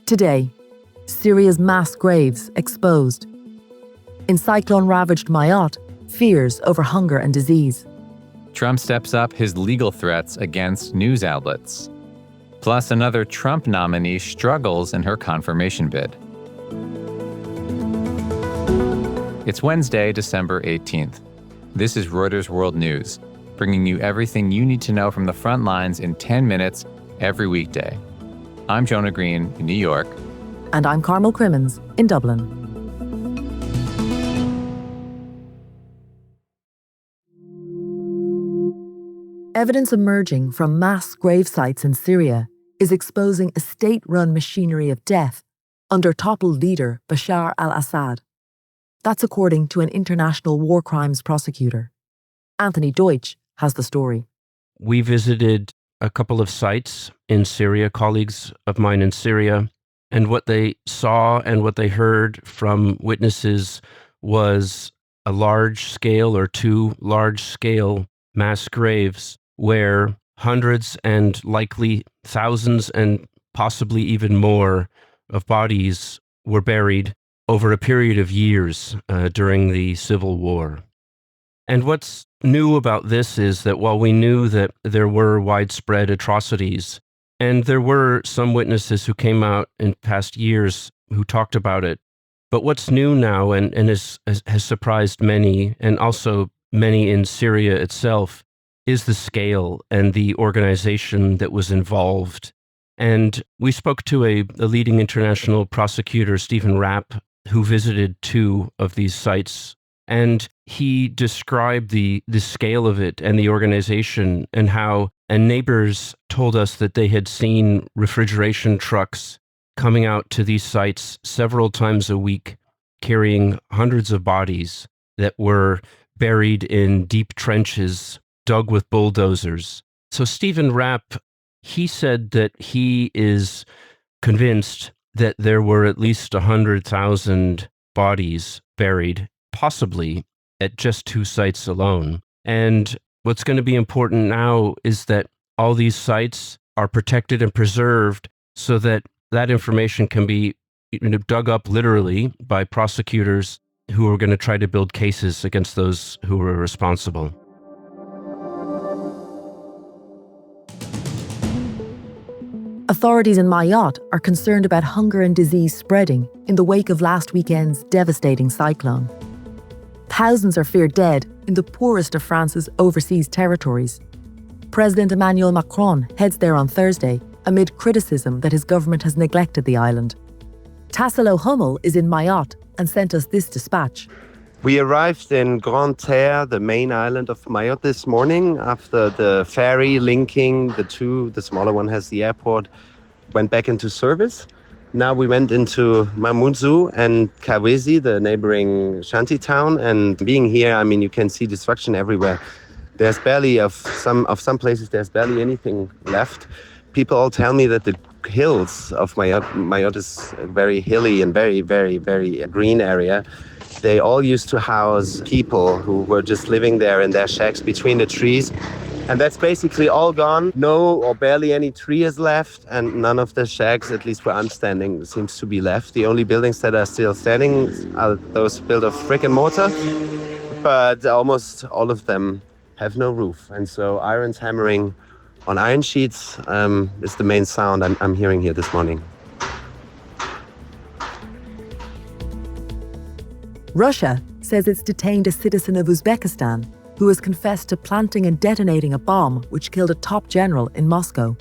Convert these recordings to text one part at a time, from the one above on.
Today, Syria's mass graves exposed. In cyclone-ravaged Mayotte, fears over hunger and disease. Trump steps up his legal threats against news outlets. Plus, another Trump nominee struggles in her confirmation bid. It's Wednesday, December 18th. This is Reuters World News, bringing you everything you need to know from the front lines in 10 minutes every weekday. I'm Jonah Green in New York. And I'm Carmel Crimmins in Dublin. Evidence emerging from mass grave sites in Syria is exposing a state-run machinery of death under toppled leader Bashar al-Assad. That's according to an international war crimes prosecutor. Anthony Deutsch has the story. We visited a couple of sites in Syria, colleagues of mine in Syria, and what they saw and what they heard from witnesses was a large-scale or two large-scale mass graves where hundreds and likely thousands and possibly even more of bodies were buried over a period of years during the Civil War. And what's new about this is that while we knew that there were widespread atrocities, and there were some witnesses who came out in past years who talked about it, but what's new now and has surprised many, and also many in Syria itself, is the scale and the organization that was involved. And we spoke to a leading international prosecutor, Stephen Rapp, who visited two of these sites. And he described the scale of it and the organization and how, and neighbors told us that they had seen refrigeration trucks coming out to these sites several times a week, carrying hundreds of bodies that were buried in deep trenches dug with bulldozers. So Stephen Rapp, he said that he is convinced that there were at least 100,000 bodies buried, possibly at just two sites alone. And what's going to be important now is that all these sites are protected and preserved so that that information can be dug up literally by prosecutors who are going to try to build cases against those who were responsible. Authorities in Mayotte are concerned about hunger and disease spreading in the wake of last weekend's devastating cyclone. Thousands are feared dead in the poorest of France's overseas territories. President Emmanuel Macron heads there on Thursday amid criticism that his government has neglected the island. Tassilo Hummel is in Mayotte and sent us this dispatch. We arrived in Grande Terre, the main island of Mayotte, this morning after the ferry linking the two, the smaller one has the airport, went back into service. Now we went into Mamoudzou and Kawezi, the neighboring shanty town, and being here, I mean, you can see destruction everywhere. There's barely, of some places, there's barely anything left. People all tell me that the hills of Mayotte is a very hilly and very, very, very green area. They all used to house people who were just living there in their shacks between the trees. And that's basically all gone. No or barely any tree is left, and none of the shacks, at least where I'm standing, seems to be left. The only buildings that are still standing are those built of brick and mortar, but almost all of them have no roof. And so irons hammering on iron sheets is the main sound I'm hearing here this morning. Russia says it's detained a citizen of Uzbekistan who has confessed to planting and detonating a bomb which killed a top general in Moscow.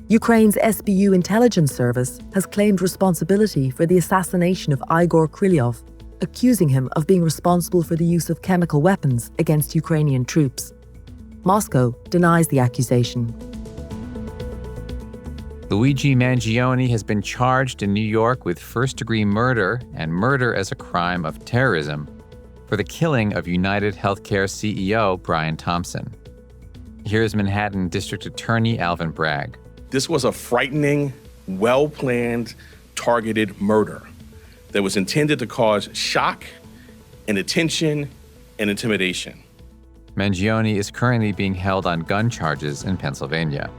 Ukraine's SBU intelligence service has claimed responsibility for the assassination of Igor Krylyov, accusing him of being responsible for the use of chemical weapons against Ukrainian troops. Moscow denies the accusation. Luigi Mangione has been charged in New York with first-degree murder and murder as a crime of terrorism for the killing of United Healthcare CEO Brian Thompson. Here's Manhattan District Attorney Alvin Bragg. This was a frightening, well-planned, targeted murder that was intended to cause shock, inattention, and intimidation. Mangione is currently being held on gun charges in Pennsylvania.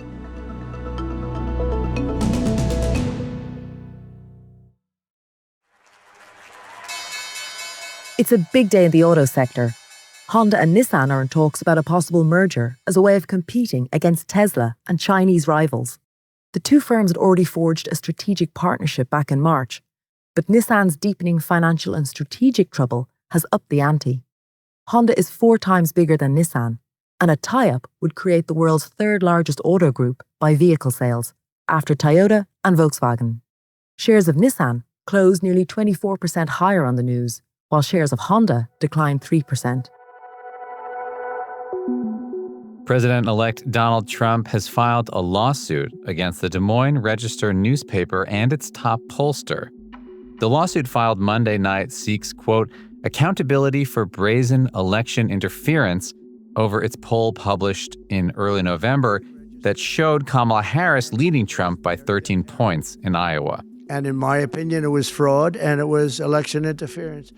It's a big day in the auto sector. Honda and Nissan are in talks about a possible merger as a way of competing against Tesla and Chinese rivals. The two firms had already forged a strategic partnership back in March, but Nissan's deepening financial and strategic trouble has upped the ante. Honda is 4 times bigger than Nissan, and a tie-up would create the world's third largest auto group by vehicle sales, after Toyota and Volkswagen. Shares of Nissan closed nearly 24% higher on the news, while shares of Honda declined 3%. President-elect Donald Trump has filed a lawsuit against the Des Moines Register newspaper and its top pollster. The lawsuit filed Monday night seeks, quote, accountability for brazen election interference over its poll published in early November that showed Kamala Harris leading Trump by 13 points in Iowa. And in my opinion, it was fraud and it was election interference.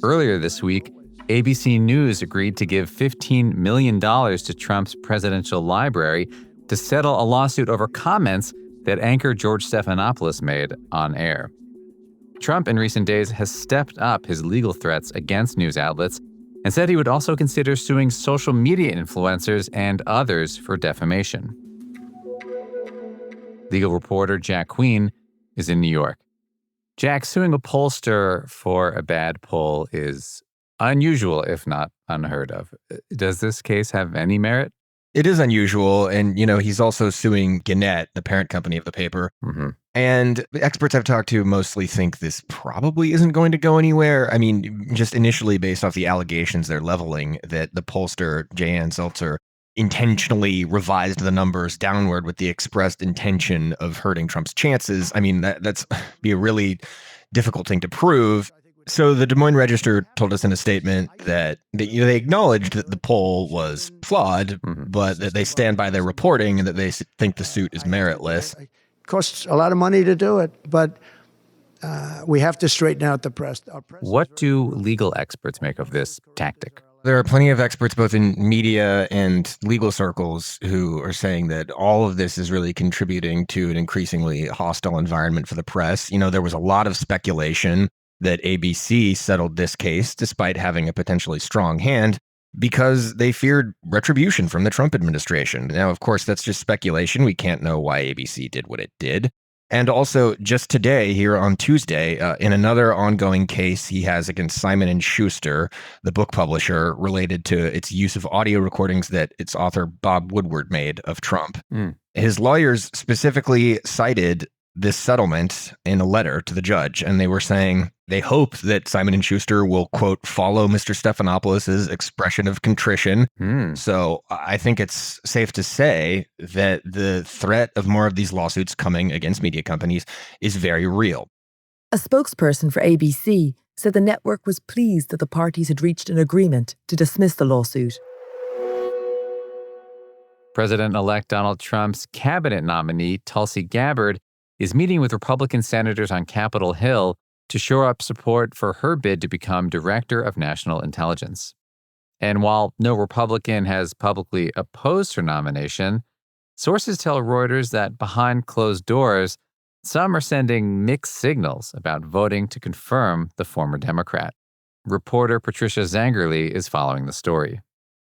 Earlier this week, ABC News agreed to give $15 million to Trump's presidential library to settle a lawsuit over comments that anchor George Stephanopoulos made on air. Trump in recent days has stepped up his legal threats against news outlets and said he would also consider suing social media influencers and others for defamation. Legal reporter Jack Queen is in New York. Jack, suing a pollster for a bad poll is unusual, if not unheard of. Does this case have any merit? It is unusual. And, he's also suing Gannett, the parent company of the paper. Mm-hmm. And the experts I've talked to mostly think this probably isn't going to go anywhere. I mean, just initially based off the allegations they're leveling that the pollster, J.N. Seltzer, intentionally revised the numbers downward with the expressed intention of hurting Trump's chances. I mean, that's be a really difficult thing to prove. So the Des Moines Register told us in a statement that they acknowledged that the poll was flawed, but that they stand by their reporting and that they think the suit is meritless. It costs a lot of money to do it, but we have to straighten out the press. What do legal experts make of this tactic? There are plenty of experts both in media and legal circles who are saying that all of this is really contributing to an increasingly hostile environment for the press. There was a lot of speculation that ABC settled this case despite having a potentially strong hand because they feared retribution from the Trump administration. Now, of course, that's just speculation. We can't know why ABC did what it did. And also, just today, here on Tuesday, in another ongoing case he has against Simon & Schuster, the book publisher, related to its use of audio recordings that its author Bob Woodward made of Trump. His lawyers specifically cited this settlement in a letter to the judge, and they were saying they hope that Simon & Schuster will, quote, follow Mr. Stephanopoulos' expression of contrition. So I think it's safe to say that the threat of more of these lawsuits coming against media companies is very real. A spokesperson for ABC said the network was pleased that the parties had reached an agreement to dismiss the lawsuit. President-elect Donald Trump's cabinet nominee, Tulsi Gabbard, is meeting with Republican senators on Capitol Hill to shore up support for her bid to become Director of National Intelligence. And while no Republican has publicly opposed her nomination, sources tell Reuters that behind closed doors, some are sending mixed signals about voting to confirm the former Democrat. Reporter Patricia Zangerli is following the story.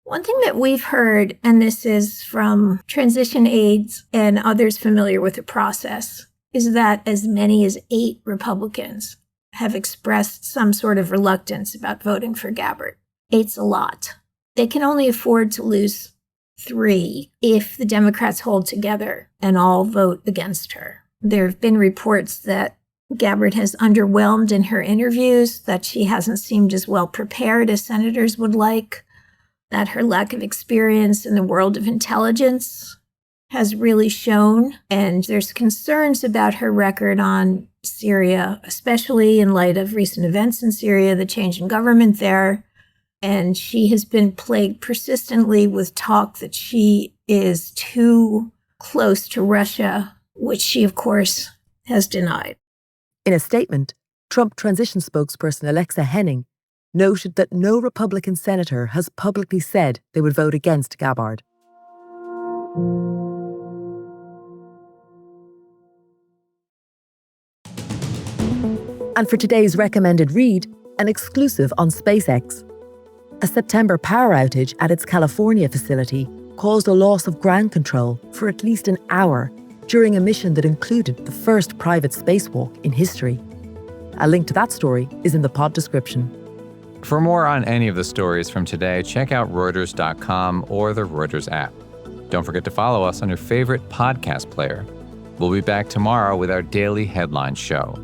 One thing that we've heard, and this is from transition aides and others familiar with the process, is that as many as 8 Republicans have expressed some sort of reluctance about voting for Gabbard. 8's a lot. They can only afford to lose 3 if the Democrats hold together and all vote against her. There have been reports that Gabbard has underwhelmed in her interviews, that she hasn't seemed as well prepared as senators would like, that her lack of experience in the world of intelligence has really shown. And there's concerns about her record on Syria, especially in light of recent events in Syria, the change in government there. And she has been plagued persistently with talk that she is too close to Russia, which she, of course, has denied. In a statement, Trump transition spokesperson Alexa Henning noted that no Republican senator has publicly said they would vote against Gabbard. And for today's recommended read, an exclusive on SpaceX. A September power outage at its California facility caused a loss of ground control for at least an hour during a mission that included the first private spacewalk in history. A link to that story is in the pod description. For more on any of the stories from today, check out Reuters.com or the Reuters app. Don't forget to follow us on your favorite podcast player. We'll be back tomorrow with our daily headline show.